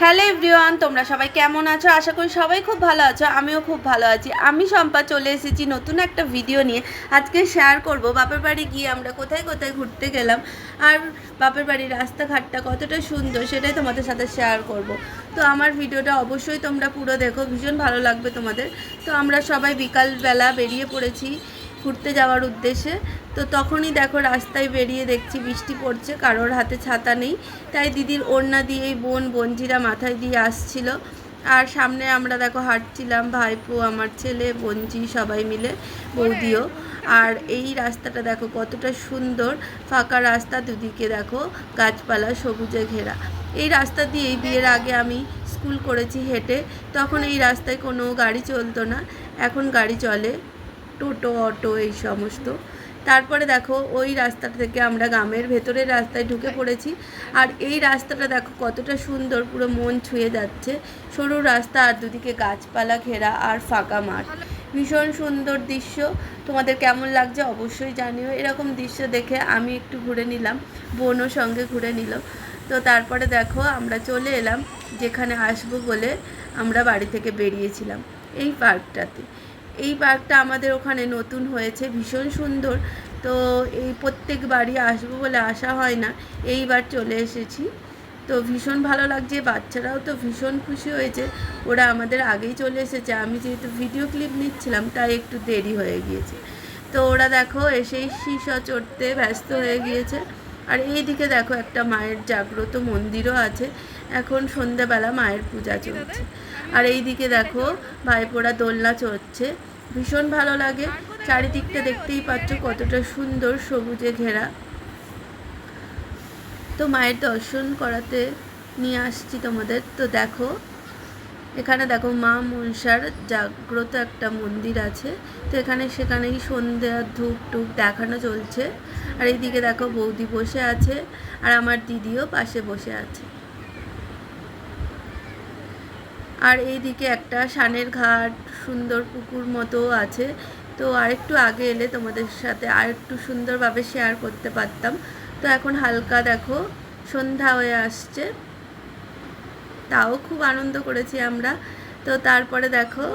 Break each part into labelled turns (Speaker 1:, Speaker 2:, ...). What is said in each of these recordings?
Speaker 1: Hello everyone, তোমরা সবাই কেমন আছো? আশা করি সবাই খুব ভালো আছো। আমিও খুব ভালো আছি। আমি শম্পা চলে এসেছি নতুন একটা ভিডিও নিয়ে। আজকে শেয়ার করব বাপের বাড়ি গিয়ে আমরা কোথায় কোথায় ঘুরতে গেলাম, আর বাপের বাড়ির রাস্তাঘাটটা কতটা সুন্দর সেটাই তোমাদের সাথে শেয়ার করব। তো আমার ভিডিওটা অবশ্যই তোমরা পুরো দেখো, ভীষণ ভালো লাগবে তোমাদের। তো আমরা সবাই বিকালবেলা বেরিয়ে পড়েছি ঘুরতে যাওয়ার উদ্দেশ্যে। তো তখনই দেখো রাস্তায় বেরিয়ে দেখছি বৃষ্টি পড়ছে, কারোর হাতে ছাতা নেই, তাই দিদির ওড়না দিয়েই বোনজিরা মাথায় দিয়ে আসছিল। আর সামনে আমরা দেখো হাঁটছিলাম, ভাইপো, আমার ছেলে, বোনজি সবাই মিলে, বৌদিও। আর এই রাস্তাটা দেখো কতটা সুন্দর, ফাঁকা রাস্তা, দুদিকে দেখো গাছপালা সবুজে ঘেরা। এই রাস্তা দিয়েই বিয়ের আগে আমি স্কুল করেছি হেঁটে। তখন এই রাস্তায় কোনো গাড়ি চলতো না, এখন গাড়ি চলে, টোটো, অটো, এই সমস্ত। তারপরে দেখো ওই রাস্তাটা থেকে আমরা গ্রামের ভেতরের রাস্তায় ঢুকে পড়েছি। আর এই রাস্তাটা দেখো কতটা সুন্দর, পুরো মন ছুঁয়ে যাচ্ছে। সরু রাস্তা আর দুদিকে গাছপালা ঘেরা আর ফাঁকা মাঠ, ভীষণ সুন্দর দৃশ্য। তোমাদের কেমন লাগছে অবশ্যই জানিও। এরকম দৃশ্য দেখে আমি একটু ঘুরে নিলাম, বোনও সঙ্গে ঘুরে নিল। তো তারপরে দেখো আমরা চলে এলাম যেখানে আসবো বলে আমরা বাড়ি থেকে বেরিয়েছিলাম, এই পার্কটাতে। এই পার্কটা আমাদের ওখানে নতুন হয়েছে, ভীষণ সুন্দর। তো এই প্রত্যেক বাড়ি আসবো বলে আসা হয় না, এইবার চলে এসেছি। তো ভীষণ ভালো লাগছে, বাচ্চারাও তো ভীষণ খুশি হয়েছে। ওরা আমাদের আগেই চলে এসেছে, আমি যেহেতু ভিডিও ক্লিপ নিচ্ছিলাম তাই একটু দেরি হয়ে গিয়েছে। তো ওরা দেখো এসেই সিসা চড়তে ব্যস্ত হয়ে গিয়েছে। আর এইদিকে দেখো একটা মায়ের জাগ্রত মন্দিরও আছে, এখন সন্ধ্যাবেলা মায়ের পূজা চলছে। আর এইদিকে দেখো ভাইপোরা দোলনা চড়ছে, ভীষণ ভালো লাগে। চারিদিকটা দেখতেই পাচ্ছ কতটা সুন্দর, সবুজে ঘেরা। তো মায়ের দর্শন করাতে নিয়ে আসছি তোমাদের। তো দেখো এখানে দেখো মা মনসার জাগ্রত একটা মন্দির আছে। তো সেখানেই সন্ধ্যা ধূপ টুপ দেখানো চলছে। আর এইদিকে দেখো বৌদি বসে আছে, আর আমার দিদিও পাশে বসে আছে। আর এইদিকে একটা সানের ঘাট, সুন্দর পুকুর মতো আছে। তো আরেকটু আগে এলে তোমাদের সাথে আরেকটু সুন্দরভাবে শেয়ার করতে পারতাম। তো এখন হালকা দেখো সন্ধ্যা হয়ে আসছে, তাও খুব আনন্দ করেছি আমরা। তো তারপরে দেখো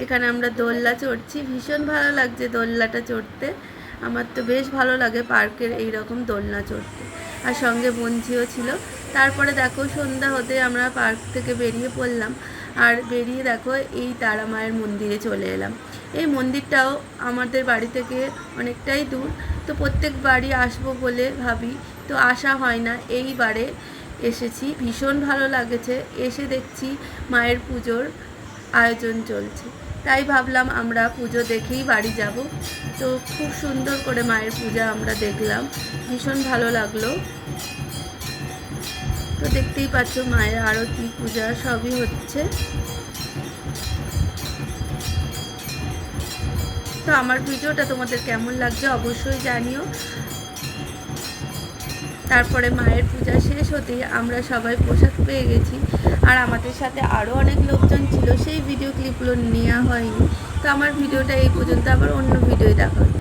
Speaker 1: এখানে আমরা দোলনা চড়ছি, ভীষণ ভালো লাগছে দোলনাটা চড়তে। আমার তো বেশ ভালো লাগে পার্কের এই রকম দোলনা চড়তে, আর সঙ্গে বঞ্চিও ছিল। তারপরে দেখো সন্ধ্যা হতে আমরা পার্ক থেকে বেরিয়ে পড়লাম, আর বেরিয়ে দেখো এই তারা মায়ের মন্দিরে চলে এলাম। এই মন্দিরটাও আমাদের বাড়ি থেকে অনেকটাই দূর। তো প্রত্যেক বাড়ি আসবো বলে ভাবি, তো আসা হয় না, এইবারে এসেছি, ভীষণ ভালো লাগেছে। এসে দেখছি মায়ের পুজোর আয়োজন চলছে, তাই ভাবলাম আমরা পুজো দেখেই বাড়ি যাব। তো খুব সুন্দর করে মায়ের পূজা আমরা দেখলাম, ভীষণ ভালো লাগলো। তো দেখতেই পাচ্ছ মায়ের আরতি, পূজা সবই হচ্ছে। তো আমার ভিডিওটা তোমাদের কেমন লাগছে অবশ্যই জানিও। তারপরে মায়ের পূজা শেষ হতেই আমরা সবাই পোশাক পেয়ে গেছি, আর আমাদের সাথে আরও অনেক লোকজন ছিল, সেই ভিডিও ক্লিপগুলো নেওয়া হয়নি। তো আমার ভিডিওটা এই পর্যন্ত, আবার অন্য ভিডিওয় দেখা হচ্ছে।